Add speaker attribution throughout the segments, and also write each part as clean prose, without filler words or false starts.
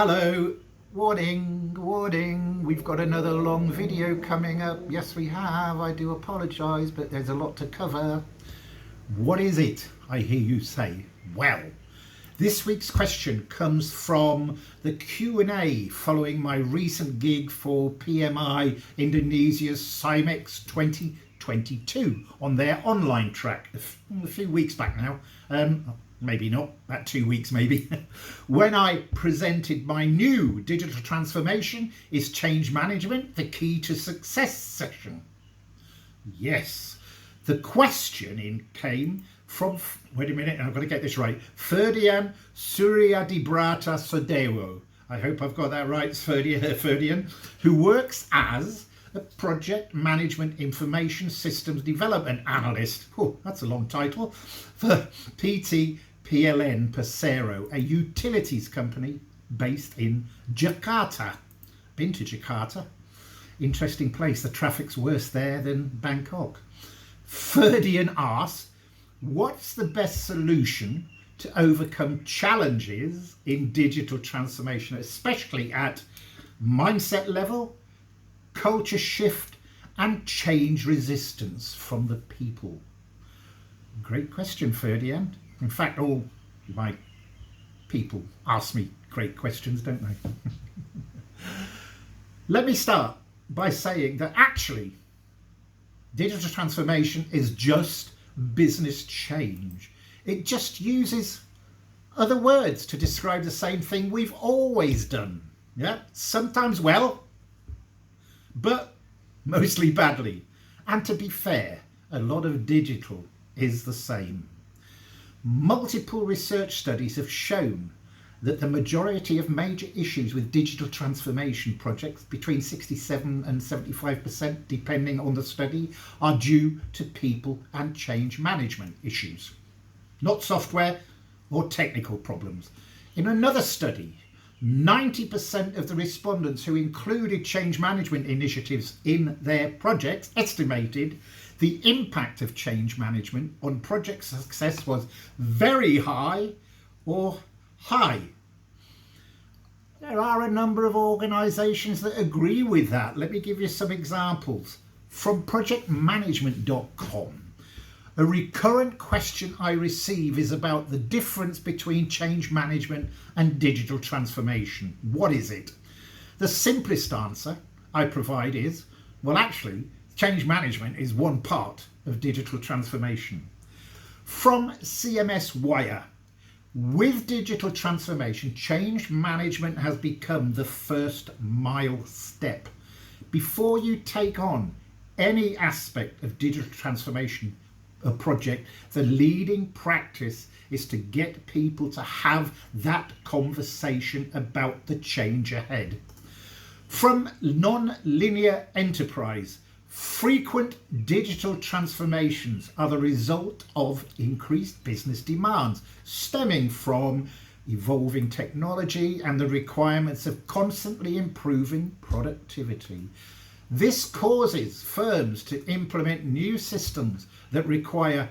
Speaker 1: Hello, warning, we've got another long video coming up. Yes, we have. I do apologise, but there's a lot to cover. What is it, I hear you say? Well, this week's question comes from the Q&A following my recent gig for PMI Indonesia's SYMEX 2022 on their online track a few weeks back now. Maybe not, about 2 weeks maybe, when I presented my new digital transformation is change management the key to success session. Yes, the question came from, wait a minute, I've got to get this right, Ferdian Suriaadibrata Soedewo. I hope I've got that right, Ferdian, who works as a project management information systems development analyst. Oh, that's a long title. For PLN Persero, a utilities company based in Jakarta. Been to Jakarta. Interesting place. The traffic's worse there than Bangkok. Ferdian asked, what's the best solution to overcome challenges in digital transformation, especially at mindset level, culture shift, and change resistance from the people? Great question, Ferdian. In fact, all my people ask me great questions, don't they? Let me start by saying that actually digital transformation is just business change. It just uses other words to describe the same thing we've always done. Yeah, sometimes well, but mostly badly. And to be fair, a lot of digital is the same. Multiple research studies have shown that the majority of major issues with digital transformation projects, between 67 and 75%, depending on the study, are due to people and change management issues, not software or technical problems. In another study, 90% of the respondents who included change management initiatives in their projects estimated the impact of change management on project success was very high or high. There are a number of organisations that agree with that. Let me give you some examples. From projectmanagement.com, a recurrent question I receive is about the difference between change management and digital transformation. What is it? The simplest answer I provide is, well, actually, change management is one part of digital transformation. From CMS Wire, with digital transformation, change management has become the first mile step. Before you take on any aspect of digital transformation, a project, the leading practice is to get people to have that conversation about the change ahead. From Non-Linear Enterprise, frequent digital transformations are the result of increased business demands stemming from evolving technology and the requirements of constantly improving productivity. This causes firms to implement new systems that require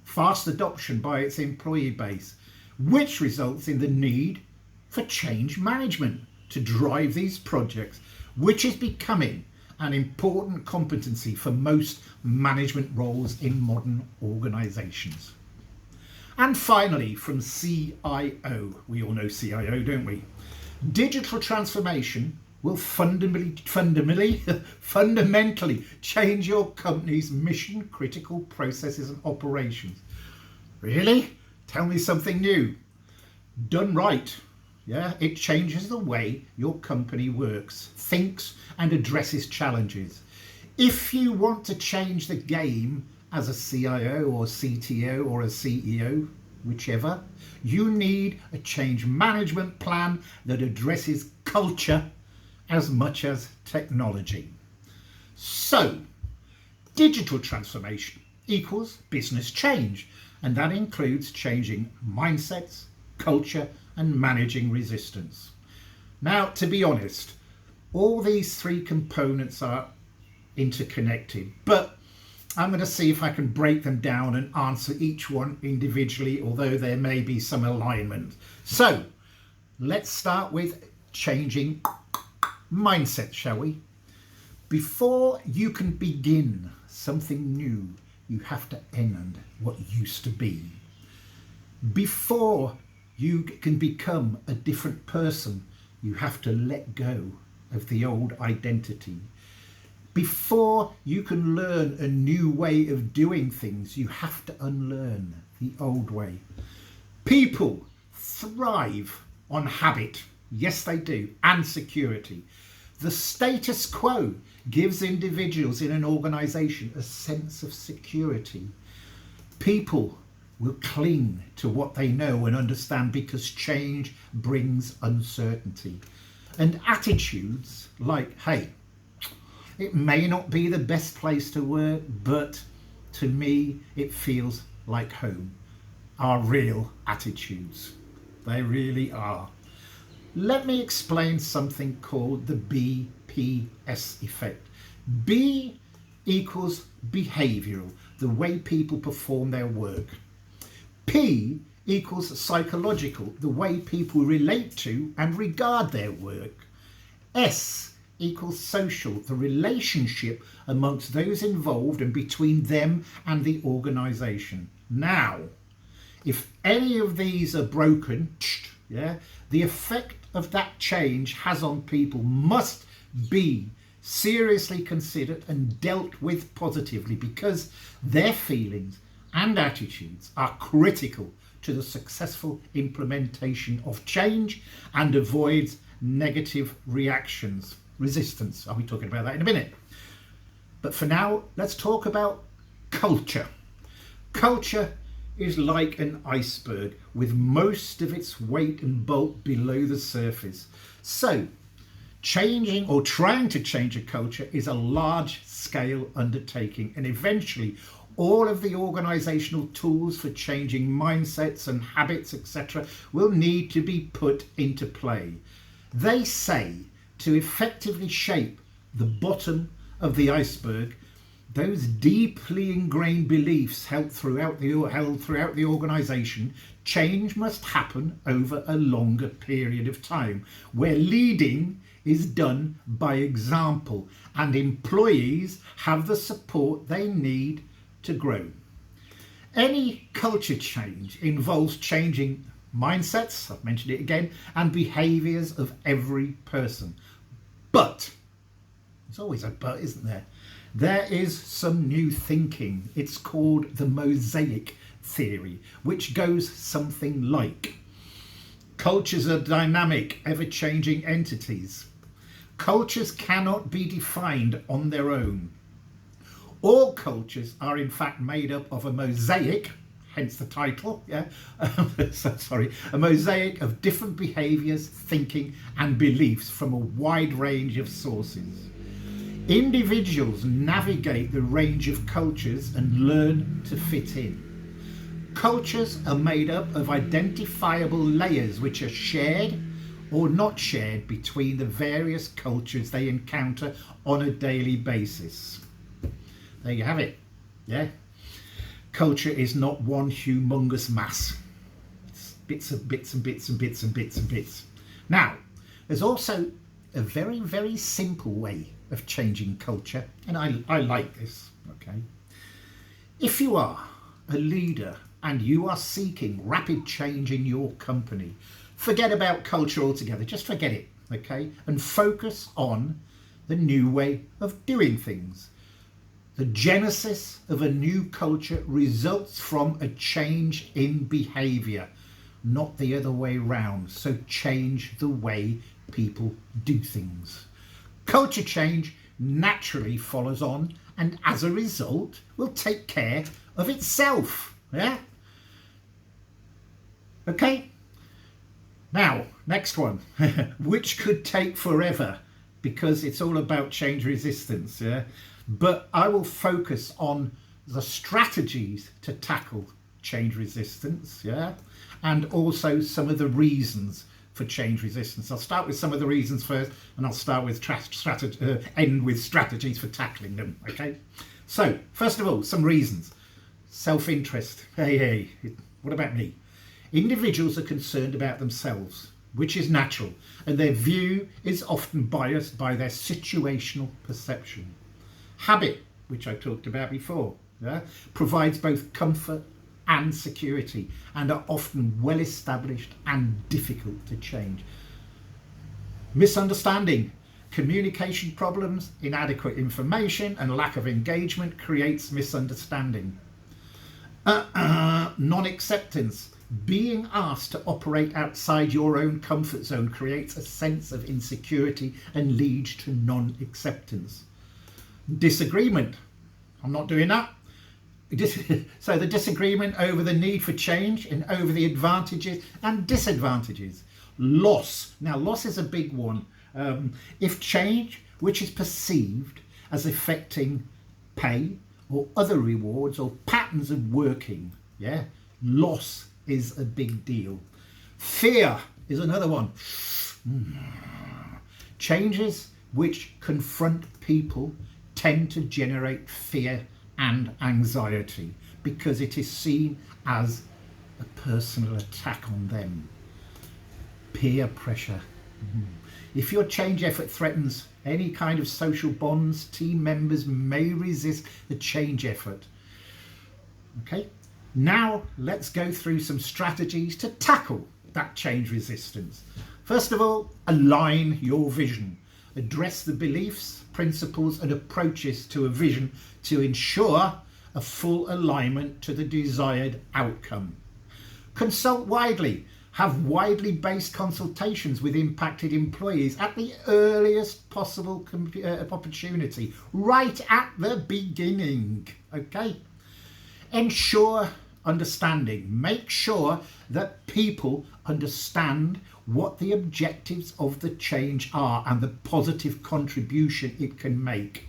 Speaker 1: fast adoption by its employee base, which results in the need for change management to drive these projects, which is becoming an important competency for most management roles in modern organisations. And finally, from CIO, we all know CIO, don't we? Digital transformation will fundamentally change your company's mission critical processes and operations. Really? Tell me something new. Done right. Yeah, it changes the way your company works, thinks, and addresses challenges. If you want to change the game as a CIO or CTO or a CEO, whichever, you need a change management plan that addresses culture as much as technology. So, digital transformation equals business change, and that includes changing mindsets, culture, and managing resistance. Now, to be honest, all these three components are interconnected, but I'm going to see if I can break them down and answer each one individually, although there may be some alignment. So, let's start with changing mindset, shall we? Before you can begin something new, you have to end what used to be. Before you can become a different person, you have to let go of the old identity. Before you can learn a new way of doing things, you have to unlearn the old way. People thrive on habit. Yes, they do. And security. The status quo gives individuals in an organization a sense of security. People will cling to what they know and understand because change brings uncertainty. And attitudes like, hey, it may not be the best place to work, but to me, it feels like home, are real attitudes. They really are. Let me explain something called the BPS effect. B equals behavioural, the way people perform their work. P equals psychological, the way people relate to and regard their work. S equals social, the relationship amongst those involved and between them and the organisation. Now, if any of these are broken, the effect of that change has on people must be seriously considered and dealt with positively, because their feelings and attitudes are critical to the successful implementation of change and avoids negative reactions. Resistance, I'll be talking about that in a minute. But for now, let's talk about culture. Culture is like an iceberg with most of its weight and bulk below the surface. So, changing or trying to change a culture is a large-scale undertaking, and eventually all of the organisational tools for changing mindsets and habits, etc., will need to be put into play. They say to effectively shape the bottom of the iceberg, those deeply ingrained beliefs held throughout the organisation, change must happen over a longer period of time, where leading is done by example and employees have the support they need to grow. Any culture change involves changing mindsets, I've mentioned it again, and behaviours of every person. But, there's always a but, isn't there? There is some new thinking. It's called the Mosaic Theory, which goes something like: cultures are dynamic, ever-changing entities. Cultures cannot be defined on their own. All cultures are in fact made up of a mosaic, hence the title, a mosaic of different behaviours, thinking and beliefs from a wide range of sources. Individuals navigate the range of cultures and learn to fit in. Cultures are made up of identifiable layers which are shared or not shared between the various cultures they encounter on a daily basis. There you have it. Culture is not one humongous mass. It's bits and bits and bits and bits and bits and bits. Now, there's also a very, very simple way of changing culture, and I like this, okay? If you are a leader and you are seeking rapid change in your company, forget about culture altogether, just forget it, okay? And focus on the new way of doing things. The genesis of a new culture results from a change in behaviour, not the other way round. So change the way people do things. Culture change naturally follows on, and as a result will take care of itself. Okay, now next one which could take forever because it's all about change resistance, but I will focus on the strategies to tackle change resistance, and also some of the reasons for change resistance. I'll start with some of the reasons first, and I'll start with end with strategies for tackling them. Okay, so first of all, some reasons. Self-interest. Hey, what about me? Individuals are concerned about themselves. which is natural, and their view is often biased by their situational perception. Habit, which I talked about before, provides both comfort and security, and are often well established and difficult to change. Misunderstanding, communication problems, inadequate information, and lack of engagement creates misunderstanding. Non-acceptance, being asked to operate outside your own comfort zone creates a sense of insecurity and leads to non-acceptance. Disagreement, I'm not doing that. So the disagreement over the need for change and over the advantages and disadvantages. Loss, now loss is a big one. If change, which is perceived as affecting pay or other rewards or patterns of working, loss is a big deal. Fear is another one. Changes which confront people tend to generate fear and anxiety because it is seen as a personal attack on them. Peer pressure. If your change effort threatens any kind of social bonds, team members may resist the change effort. Okay, now let's go through some strategies to tackle that change resistance. First of all, align your vision. Address the beliefs, principles and approaches to a vision to ensure a full alignment to the desired outcome. Consult widely. Have widely based consultations with impacted employees at the earliest possible opportunity, right at the beginning. Okay? Ensure understanding. Make sure that people understand what the objectives of the change are and the positive contribution it can make.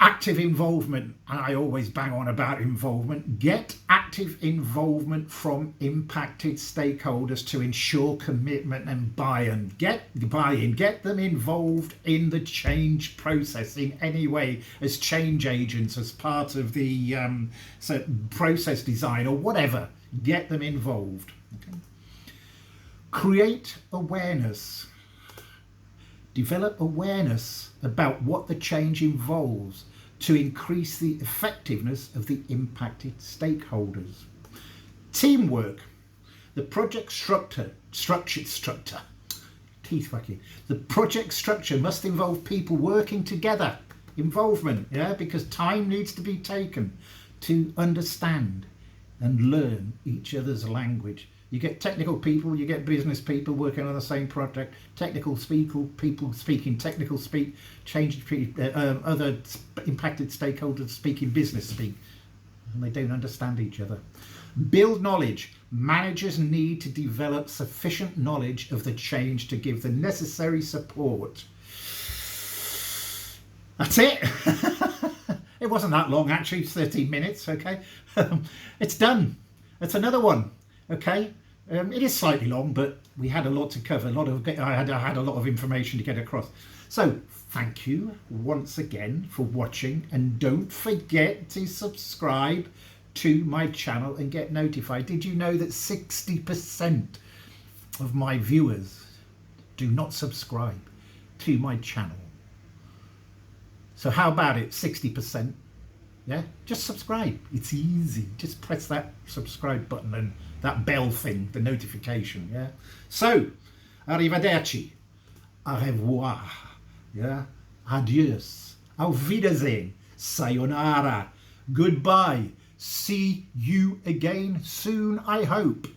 Speaker 1: Active involvement, and I always bang on about involvement. Get active involvement from impacted stakeholders to ensure commitment and buy-in. Get them involved in the change process in any way as change agents, as part of the process design or whatever. Get them involved. Okay. Create awareness. Develop awareness about what the change involves to increase the effectiveness of the impacted stakeholders. Teamwork. The project structure, the project structure must involve people working together. Involvement, because time needs to be taken to understand and learn each other's language. You get technical people, you get business people working on the same project, technical people speaking technical speak, other impacted stakeholders speaking business speak, and they don't understand each other. Build knowledge. Managers need to develop sufficient knowledge of the change to give the necessary support. That's it. It wasn't that long, actually, 13 minutes, okay? It's done. That's another one, okay? It is slightly long, but we had a lot to cover. I had a lot of information to get across. So thank you once again for watching, and don't forget to subscribe to my channel and get notified. Did you know that 60% of my viewers do not subscribe to my channel? So how about it, 60%? Yeah, just subscribe. It's easy. Just press that subscribe button and that bell thing, the notification. Yeah. So, arrivederci, au revoir, adios, auf Wiedersehen, sayonara, goodbye. See you again soon, I hope.